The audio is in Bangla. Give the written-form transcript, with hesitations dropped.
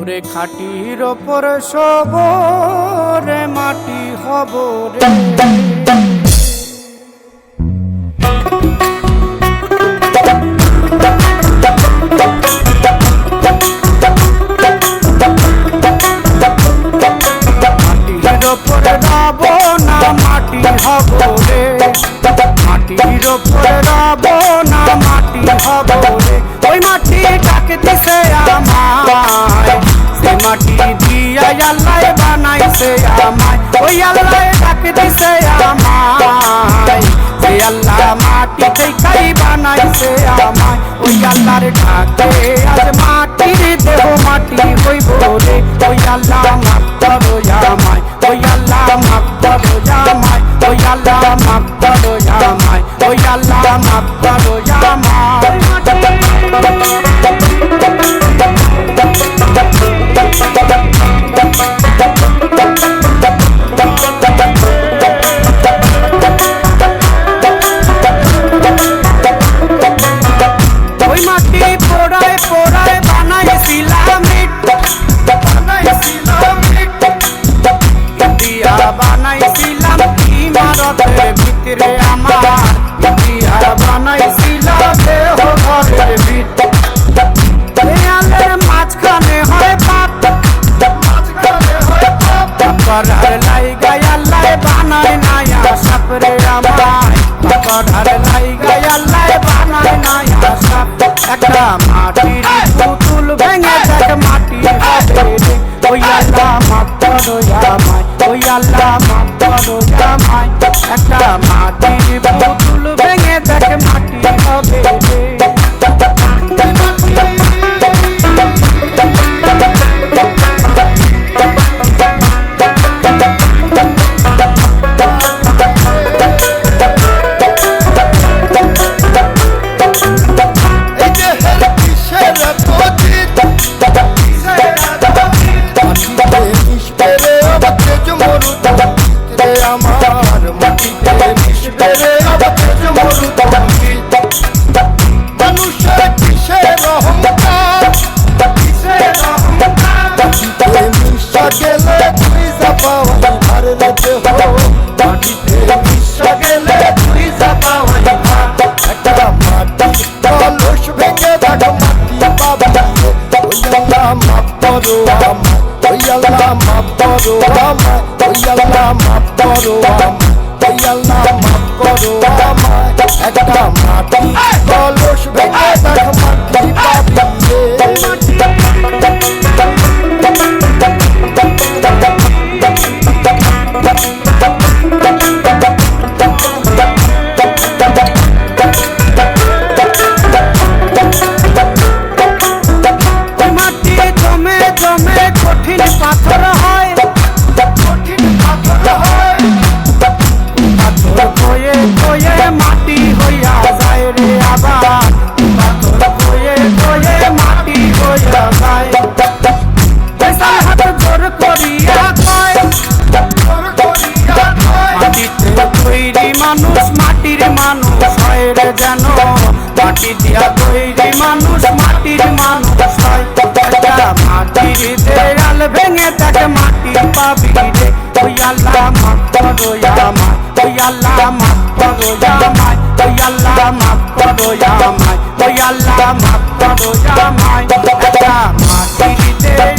ওরে খাটির ওপর সবরে মাটি হব রে। মাটির ওপর রব না মাটি হব রে, মাটির ওপর রব না মাটি হব রে। ওই মাটি ডাকতেছে আমায়, সে মাটি দিয়া আল্লাহ বানাইছে আমায়। ওই আল্লাহ ডাকতেছে আমায়, সে আল্লাহ মাটি থেকেই বানাইছে আমায়। ওই আল্লাহর ডাকে আজ মাটির দেহ মাটি হইব রে। ওই আল্লাহ মাফ করো আমায়, ওই আল্লাহ মাফ করো আমায়, ওই আল্লাহ মাফ করো আমায়, ওই আল্লাহ মাফ করো আমায়। ওই মাটি পোড়ায় পোড়ায় বানাইছিলাম ইন্ডিয়া, বানাইছিলাম ইমারতের ভিতরে আমার, ইন্ডিয়া বানাইছিলাম দেহ ঘরের ভিতরে। দেয়ালের মাঝখানে হয় পাপ, করার লাইগায় আল্লাহ বানায় নায়া সাপরে আমায়, করার লাইগায় আল্লাহ বানায় নায়া সাপ। একটা মাটির পুতুল ভেঙে দেখ মাটি হবে রে। ওই আল্লাহ মাফ করো আমায়, ওই আল্লাহ মাফ করো আমায়। একটা মাটির পুতুল ভেঙে দেখ মাটি হবে রে। আমার মাটিতে মিশবে রে অবতেজ মরুদ মসজিদ। মানুষের কিসের অহংকার, কিসের অহংকার, মাটিতে মিশা গেলে তুই যাবাই ঘরে রেখে হো, মাটিতে মিশা গেলে তুই যাবাই ঘর। একটা মাটি কলস ভেঙে দেখ মাটি পাবি, ওই আল্লাহ মাফ করো আমায়, ওই আল্লাহ মাফ করো আমায়, ওই আল্লাহ মাফ করো আমায়, ওই আল্লাহ মাফ করো আমায়। একটা মাটি কলস ভেঙে দেখ মাটি পাবি কঠিন পাথর হয়, কঠিন পাথর হয়, পাথর হয়ে হয়ে মাটি হইয়া যায় রে আবার, পাথর হয়ে হয়ে মাটি হইয়া যায়। হাত জোর করিয়া কয়, মাটিতে তৈরি মানুষ মাটির মানুষ হয় রে যেন, মাটি দিয়া তৈরি মানুষ মাটির মানুষ হয়। মাটির দেয়াল ভেঙে দেখ মাটি পাবি রে। ওই আল্লাহ মাফ করো আমায়, ওই আল্লাহ মাফ করো আমায়, ওই আল্লাহ মাফ করো আমায়, ওই আল্লাহ মাফ করো আমায়। একটা মাটির